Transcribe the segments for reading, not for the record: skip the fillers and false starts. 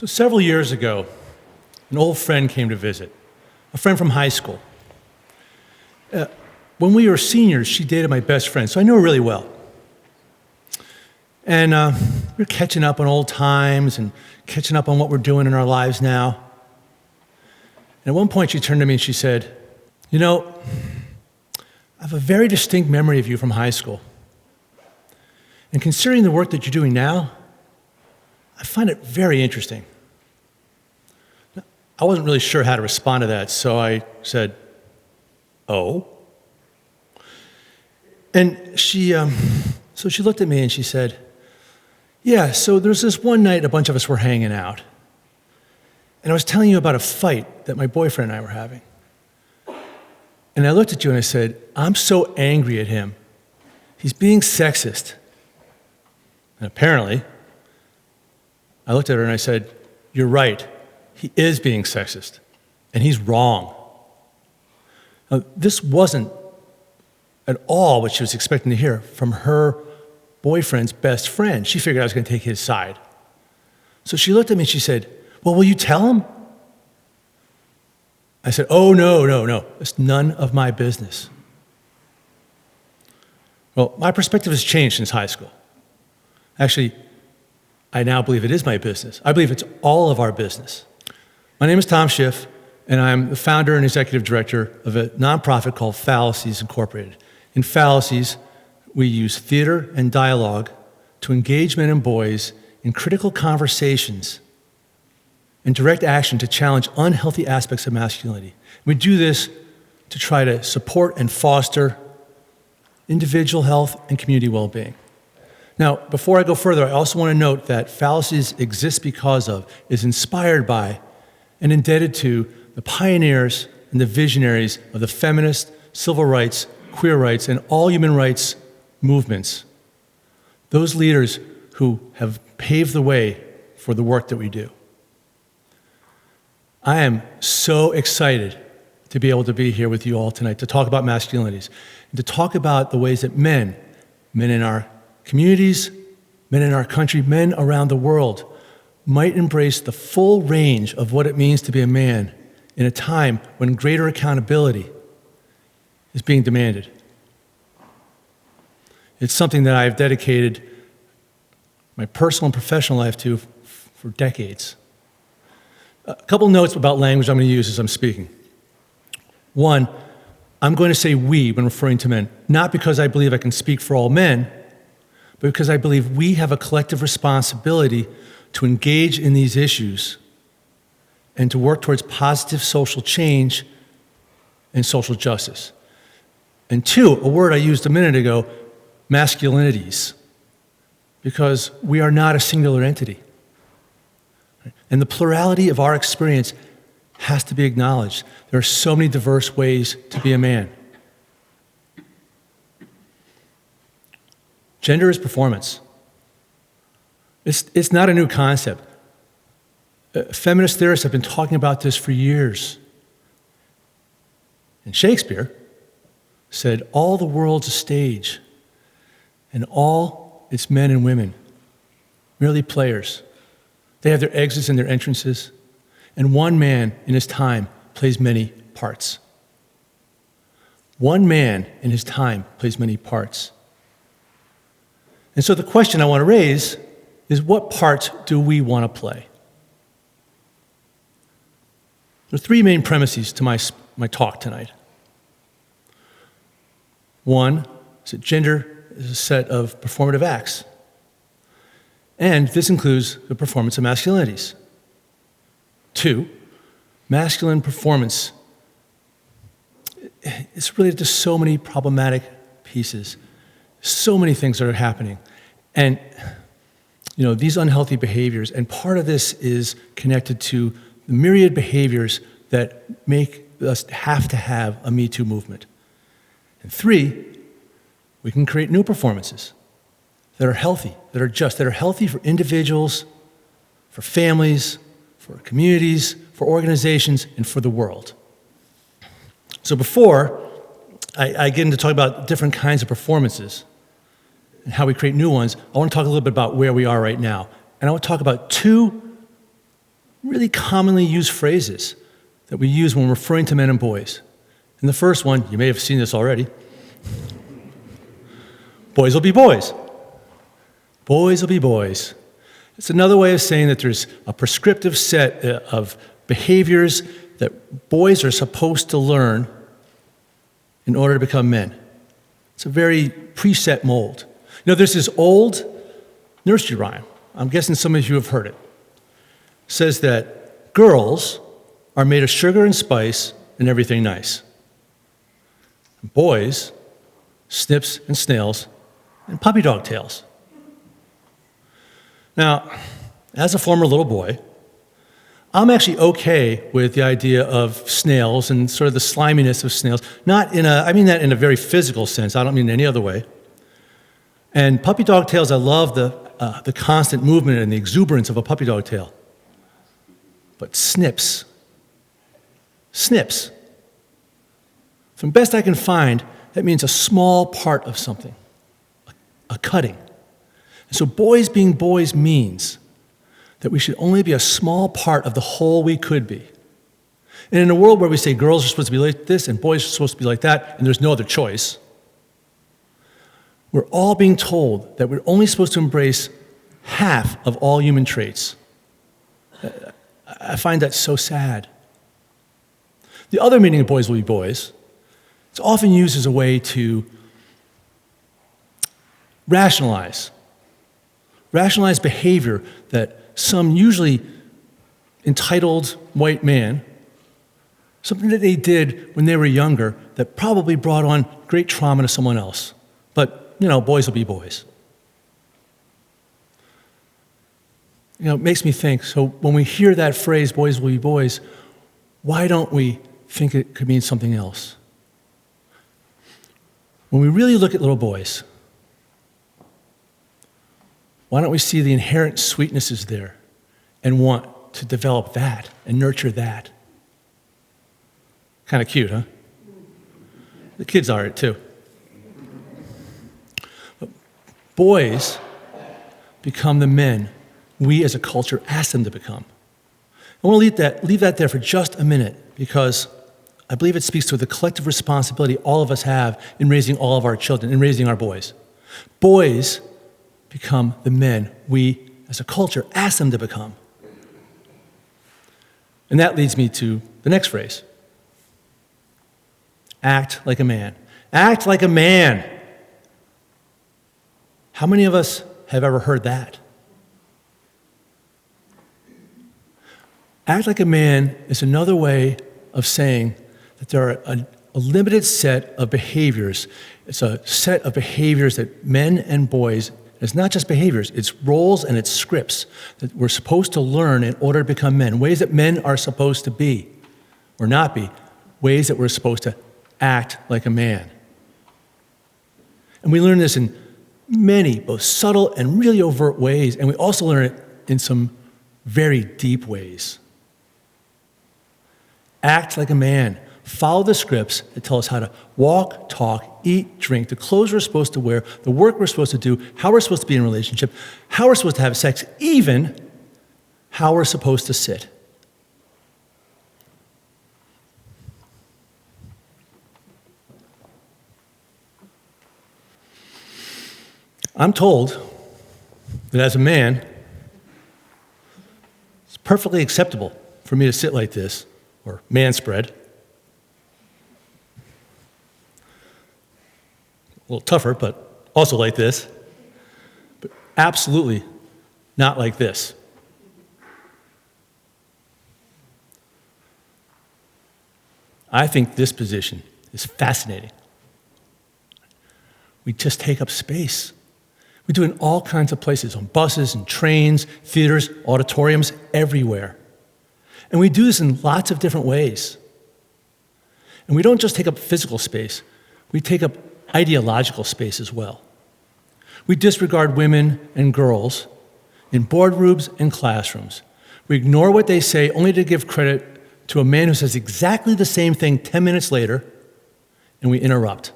So several years ago, an old friend came to visit, a friend from high school. When we were seniors, she dated my best friend, so I knew her really well. And we were catching up on old times and catching up on what we're doing in our lives now. And at one point, she turned to me and she said, "You know, I have a very distinct memory of you from high school. And considering the work that you're doing now, I find it very interesting." I wasn't really sure how to respond to that, so I said, "Oh?" And she looked at me and she said, "Yeah, so there's this one night a bunch of us were hanging out, and I was telling you about a fight that my boyfriend and I were having. And I looked at you and I said, I'm so angry at him. He's being sexist." And apparently, I looked at her and I said, "You're right. He is being sexist, and he's wrong." Now, this wasn't at all what she was expecting to hear from her boyfriend's best friend. She figured I was going to take his side. So she looked at me and she said, "Well, will you tell him?" I said, "Oh, no. It's none of my business." Well, my perspective has changed since high school. Actually, I now believe it is my business. I believe it's all of our business. My name is Tom Schiff, and I'm the founder and executive director of a nonprofit called Fallacies Incorporated. In Fallacies, we use theater and dialogue to engage men and boys in critical conversations and direct action to challenge unhealthy aspects of masculinity. We do this to try to support and foster individual health and community well-being. Now, before I go further, I also want to note that Fallacies exists because of, is inspired by, and indebted to the pioneers and the visionaries of the feminist, civil rights, queer rights, and all human rights movements. Those leaders who have paved the way for the work that we do. I am so excited to be able to be here with you all tonight to talk about masculinities and to talk about the ways that men in our communities, men in our country, men around the world might embrace the full range of what it means to be a man in a time when greater accountability is being demanded. It's something that I've dedicated my personal and professional life to for decades. A couple notes about language I'm going to use as I'm speaking. One, I'm going to say we when referring to men, not because I believe I can speak for all men, but because I believe we have a collective responsibility to engage in these issues and to work towards positive social change and social justice. And two, a word I used a minute ago, masculinities, because we are not a singular entity. And the plurality of our experience has to be acknowledged. There are so many diverse ways to be a man. Gender is performance. It's not a new concept. Feminist theorists have been talking about this for years. And Shakespeare said, all the world's a stage, and all its men and women, merely players. They have their exits and their entrances, and one man in his time plays many parts. One man in his time plays many parts. And so the question I want to raise is, what part do we want to play? There are three main premises to my talk tonight. One is that gender is a set of performative acts, and this includes the performance of masculinities. Two, masculine performance is related to so many problematic pieces, so many things that are happening. And these unhealthy behaviors, and part of this is connected to the myriad behaviors that make us have to have a Me Too movement. And three, we can create new performances that are healthy, that are just, that are healthy for individuals, for families, for communities, for organizations, and for the world. So before I get into talking about different kinds of performances and how we create new ones, I want to talk a little bit about where we are right now. And I want to talk about two really commonly used phrases that we use when referring to men and boys. And the first one, you may have seen this already. Boys will be boys. Boys will be boys. It's another way of saying that there's a prescriptive set of behaviors that boys are supposed to learn in order to become men. It's a very preset mold. There's this old nursery rhyme. I'm guessing some of you have heard it. It says that girls are made of sugar and spice and everything nice. Boys, snips and snails and puppy dog tails. Now, as a former little boy, I'm actually okay with the idea of snails and sort of the sliminess of snails. I mean that in a very physical sense. I don't mean it any other way. And puppy dog tails, I love the constant movement and the exuberance of a puppy dog tail. But snips, from best I can find, that means a small part of something, a cutting. And so boys being boys means that we should only be a small part of the whole we could be. And in a world where we say girls are supposed to be like this and boys are supposed to be like that, and there's no other choice, we're all being told that we're only supposed to embrace half of all human traits. I find that so sad. The other meaning of boys will be boys, it's often used as a way to rationalize behavior that some usually entitled white man, something that they did when they were younger that probably brought on great trauma to someone else. But, boys will be boys. It makes me think, so when we hear that phrase, boys will be boys, why don't we think it could mean something else? When we really look at little boys, why don't we see the inherent sweetnesses there and want to develop that and nurture that? Kind of cute, huh? The kids are it too. But boys become the men we as a culture ask them to become. I want to leave that there for just a minute because I believe it speaks to the collective responsibility all of us have in raising all of our children, in raising our boys. Boys become the men we, as a culture, ask them to become. And that leads me to the next phrase. Act like a man. Act like a man. How many of us have ever heard that? Act like a man is another way of saying that there are a limited set of behaviors. It's a set of behaviors that men and boys, it's not just behaviors, it's roles and it's scripts that we're supposed to learn in order to become men, ways that men are supposed to be or not be, ways that we're supposed to act like a man. And we learn this in many, both subtle and really overt ways, and we also learn it in some very deep ways. Act like a man. Follow the scripts that tell us how to walk, talk, eat, drink, the clothes we're supposed to wear, the work we're supposed to do, how we're supposed to be in a relationship, how we're supposed to have sex, even how we're supposed to sit. I'm told that as a man, it's perfectly acceptable for me to sit like this, or man spread. A little tougher, but also like this. But absolutely not like this. I think this position is fascinating. We just take up space. We do it in all kinds of places, on buses and trains, theaters, auditoriums, everywhere. And we do this in lots of different ways. And we don't just take up physical space, we take up ideological space as well. We disregard women and girls in boardrooms and classrooms. We ignore what they say only to give credit to a man who says exactly the same thing 10 minutes later, and we interrupt.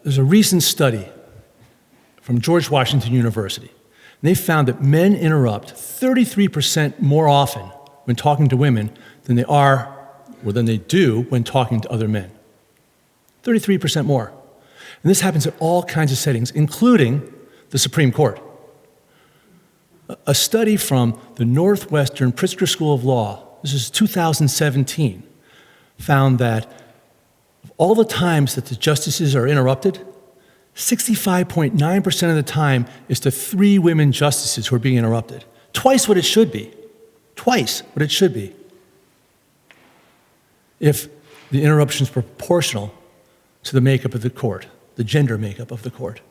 There's a recent study from George Washington University. And they found that men interrupt 33% more often when talking to women than they do when talking to other men. 33% more. And this happens in all kinds of settings, including the Supreme Court. A study from the Northwestern Pritzker School of Law, this is 2017, found that of all the times that the justices are interrupted, 65.9% of the time is to 3 women justices who are being interrupted. Twice what it should be. Twice what it should be. If the interruption is proportional to the makeup of the court, the gender makeup of the court.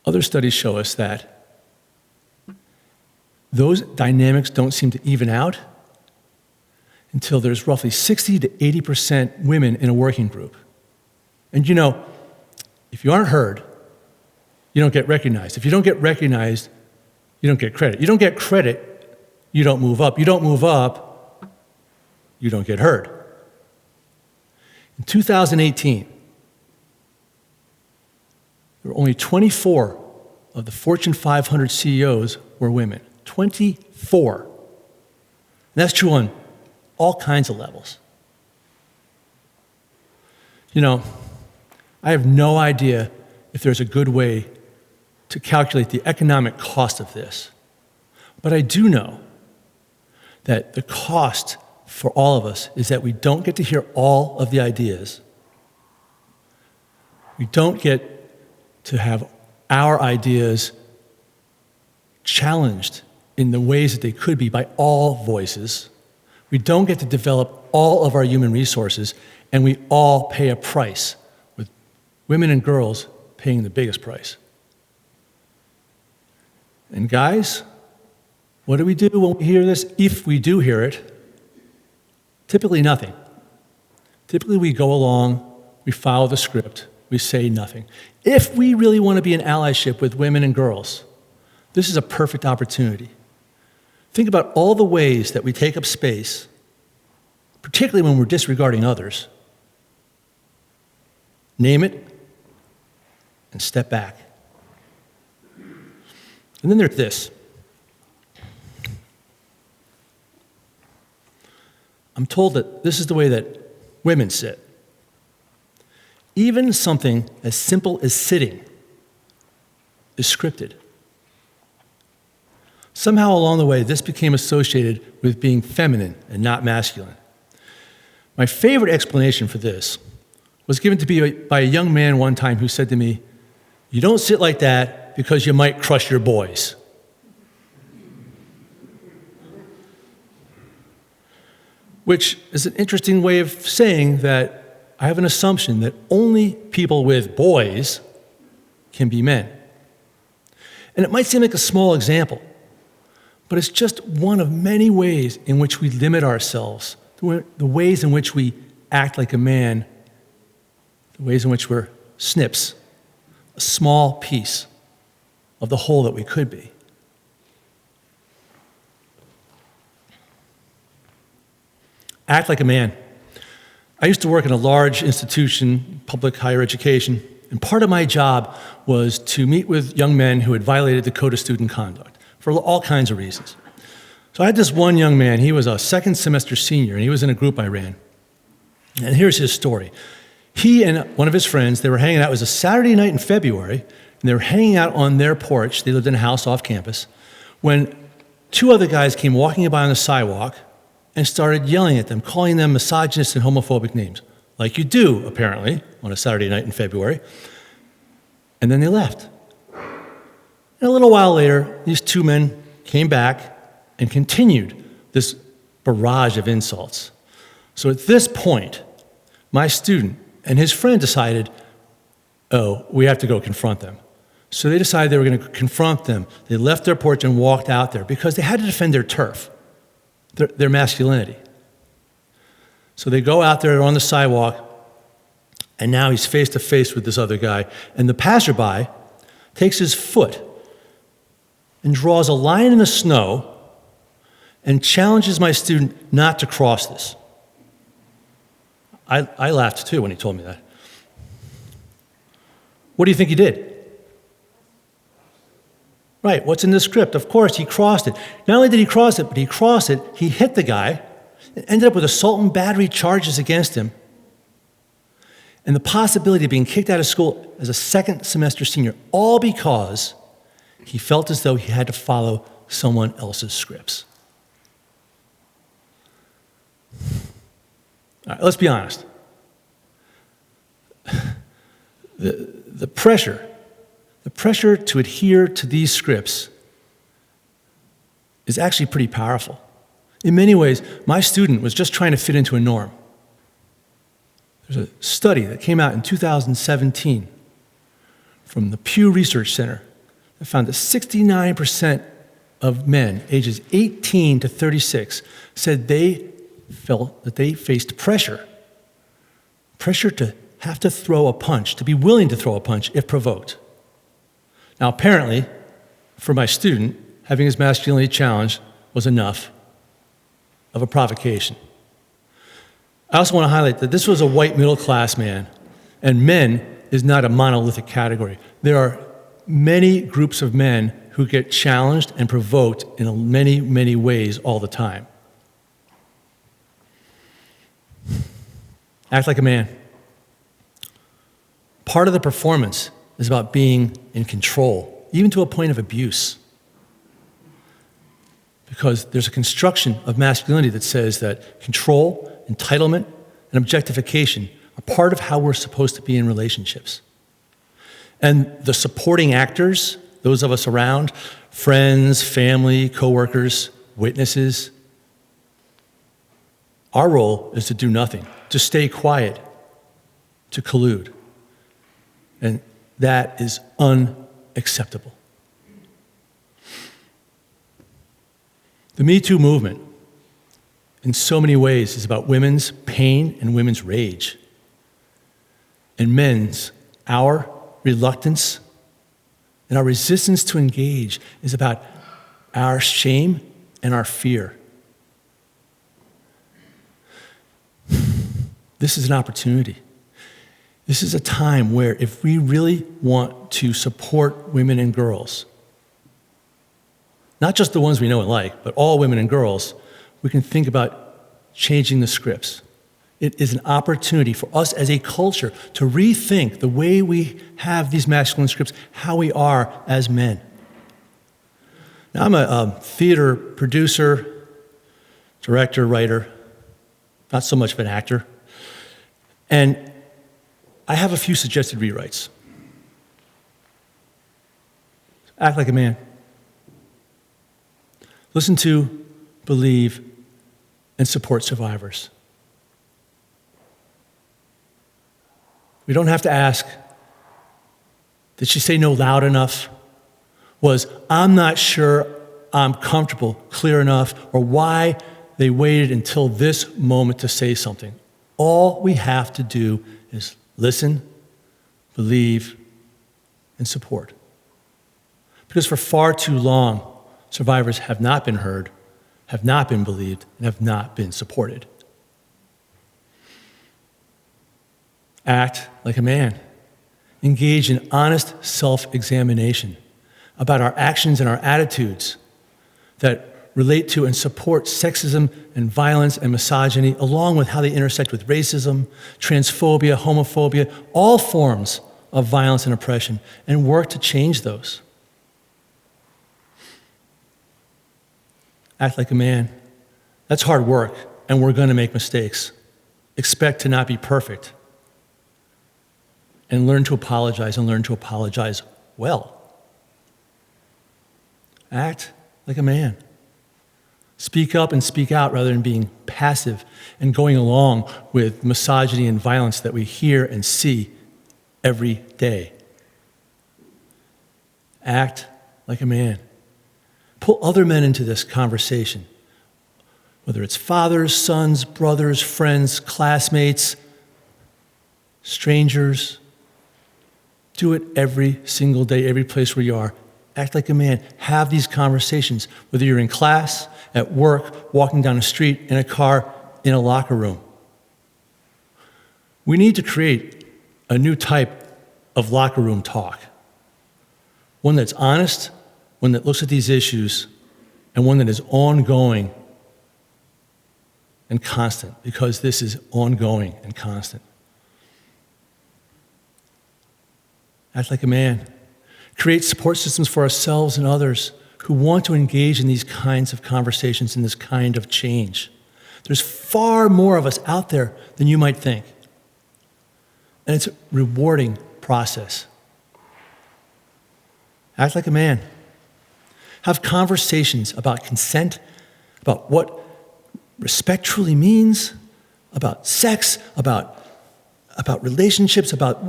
Other studies show us that those dynamics don't seem to even out until there's roughly 60 to 80% women in a working group. And you know, if you aren't heard, you don't get recognized. If you don't get recognized, you don't get credit. You don't get credit, you don't move up. You don't move up, you don't get heard. In 2018, there were only 24 of the Fortune 500 CEOs were women. 24. And that's true on all kinds of levels. You know, I have no idea if there's a good way to calculate the economic cost of this. But I do know that the cost for all of us is that we don't get to hear all of the ideas. We don't get to have our ideas challenged in the ways that they could be by all voices. We don't get to develop all of our human resources, and we all pay a price, with women and girls paying the biggest price. And guys, what do we do when we hear this? If we do hear it, typically nothing. Typically we go along, we follow the script, we say nothing. If we really want to be in allyship with women and girls, this is a perfect opportunity. Think about all the ways that we take up space, particularly when we're disregarding others. Name it and step back. And then there's this. I'm told that this is the way that women sit. Even something as simple as sitting is scripted. Somehow along the way, this became associated with being feminine and not masculine. My favorite explanation for this was given to me by a young man one time who said to me, "You don't sit like that because you might crush your boys." Which is an interesting way of saying that I have an assumption that only people with boys can be men. And it might seem like a small example, but it's just one of many ways in which we limit ourselves, the ways in which we act like a man, the ways in which we're snips, a small piece of the whole that we could be. Act like a man. I used to work in a large institution, public higher education, and part of my job was to meet with young men who had violated the Code of Student Conduct for all kinds of reasons. So I had this one young man, he was a second semester senior, and he was in a group I ran. And here's his story. He and one of his friends, they were hanging out, it was a Saturday night in February, and they were hanging out on their porch, they lived in a house off campus, when 2 other guys came walking by on the sidewalk and started yelling at them, calling them misogynist and homophobic names, like you do, apparently, on a Saturday night in February. And then they left. And a little while later, these 2 men came back and continued this barrage of insults. So at this point, my student and his friend decided, oh, we have to go confront them. So they decided they were going to confront them. They left their porch and walked out there because they had to defend their turf, their masculinity. So they go out there on the sidewalk, and now he's face to face with this other guy. And the passerby takes his foot and draws a line in the snow and challenges my student not to cross this. I laughed too when he told me that. What do you think he did? Right, what's in the script? Of course, he crossed it. Not only did he cross it, but he hit the guy, and ended up with assault and battery charges against him, and the possibility of being kicked out of school as a second semester senior, all because he felt as though he had to follow someone else's scripts. All right, let's be honest. The pressure to adhere to these scripts is actually pretty powerful. In many ways, my student was just trying to fit into a norm. There's a study that came out in 2017 from the Pew Research Center that found that 69% of men ages 18 to 36 said they felt that they faced pressure to have to throw a punch, to be willing to throw a punch if provoked. Now, apparently, for my student, having his masculinity challenged was enough of a provocation. I also want to highlight that this was a white middle-class man, and men is not a monolithic category. There are many groups of men who get challenged and provoked in many, many ways all the time. Act like a man. Part of the performance is about being in control, even to a point of abuse. Because there's a construction of masculinity that says that control, entitlement, and objectification are part of how we're supposed to be in relationships. And the supporting actors, those of us around, friends, family, coworkers, witnesses, our role is to do nothing, to stay quiet, to collude. And that is unacceptable. The Me Too movement, in so many ways, is about women's pain and women's rage. And men's, our reluctance and our resistance to engage is about our shame and our fear. This is an opportunity. This is a time where if we really want to support women and girls, not just the ones we know and like, but all women and girls, we can think about changing the scripts. It is an opportunity for us as a culture to rethink the way we have these masculine scripts, how we are as men. Now, I'm a theater producer, director, writer, not so much of an actor. And I have a few suggested rewrites. Act like a man. Listen to, believe, and support survivors. We don't have to ask, did she say no loud enough? Was, I'm not sure I'm comfortable, clear enough, or why they waited until this moment to say something. All we have to do is listen, believe, and support. Because for far too long, survivors have not been heard, have not been believed, and have not been supported. Act like a man. Engage in honest self-examination about our actions and our attitudes that relate to and support sexism and violence and misogyny, along with how they intersect with racism, transphobia, homophobia, all forms of violence and oppression, and work to change those. Act like a man. That's hard work, and we're going to make mistakes. Expect to not be perfect. And learn to apologize, and learn to apologize well. Act like a man. Speak up and speak out rather than being passive and going along with misogyny and violence that we hear and see every day. Act like a man. Pull other men into this conversation, whether it's fathers, sons, brothers, friends, classmates, strangers. Do it every single day, every place where you are. Act like a man. Have these conversations, whether you're in class, at work, walking down the street, in a car, in a locker room. We need to create a new type of locker room talk. One that's honest, one that looks at these issues, and one that is ongoing and constant, because this is ongoing and constant. Act like a man. Create support systems for ourselves and others who want to engage in these kinds of conversations and this kind of change. There's far more of us out there than you might think. And it's a rewarding process. Act like a man. Have conversations about consent, about what respect truly means, about sex, about relationships, about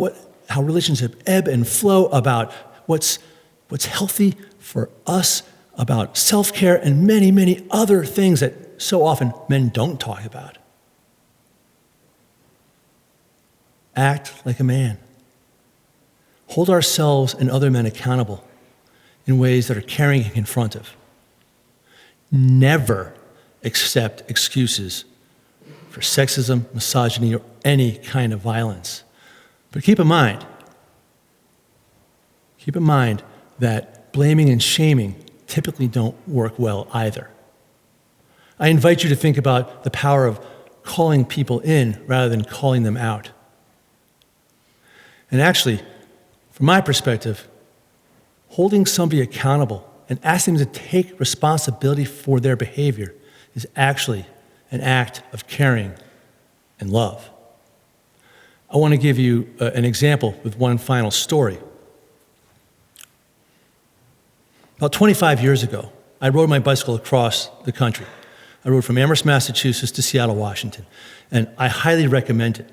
how relationships ebb and flow, about what's healthy for us, about self-care, and many, many other things that so often men don't talk about. Act like a man. Hold ourselves and other men accountable in ways that are caring and confrontive. Never accept excuses for sexism, misogyny, or any kind of violence. But keep in mind that blaming and shaming typically don't work well either. I invite you to think about the power of calling people in rather than calling them out. And actually, from my perspective, holding somebody accountable and asking them to take responsibility for their behavior is actually an act of caring and love. I want to give you an example with one final story. About 25 years ago, I rode my bicycle across the country. I rode from Amherst, Massachusetts to Seattle, Washington, and I highly recommend it.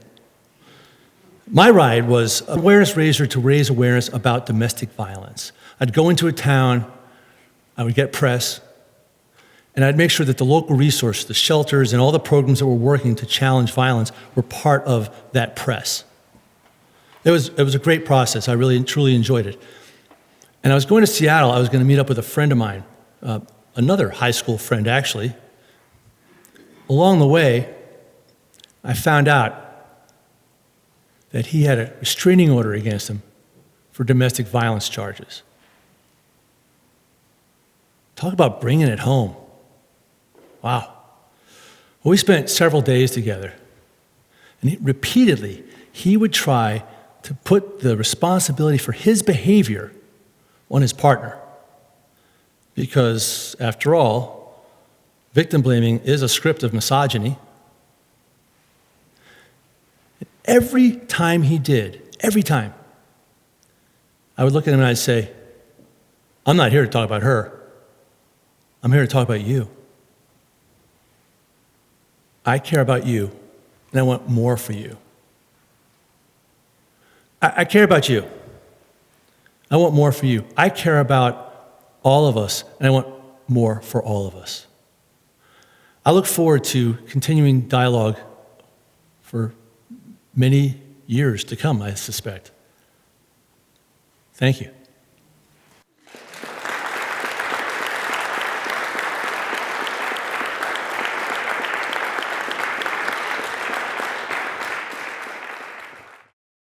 My ride was an awareness raiser to raise awareness about domestic violence. I'd go into a town, I would get press, and I'd make sure that the local resources, the shelters, and all the programs that were working to challenge violence were part of that press. It was a great process. I really, truly enjoyed it. And I was going to Seattle. I was going to meet up with a friend of mine, another high school friend, actually. Along the way, I found out that he had a restraining order against him for domestic violence charges. Talk about bringing it home. Wow. Well, we spent several days together, and repeatedly, he would try to put the responsibility for his behavior on his partner. Because, after all, victim blaming is a script of misogyny. Every time he did, I would look at him and I'd say, I'm not here to talk about her. I'm here to talk about you. I care about you, and I want more for you. I care about you. I want more for you. I care about all of us, and I want more for all of us. I look forward to continuing dialogue for many years to come, I suspect. Thank you.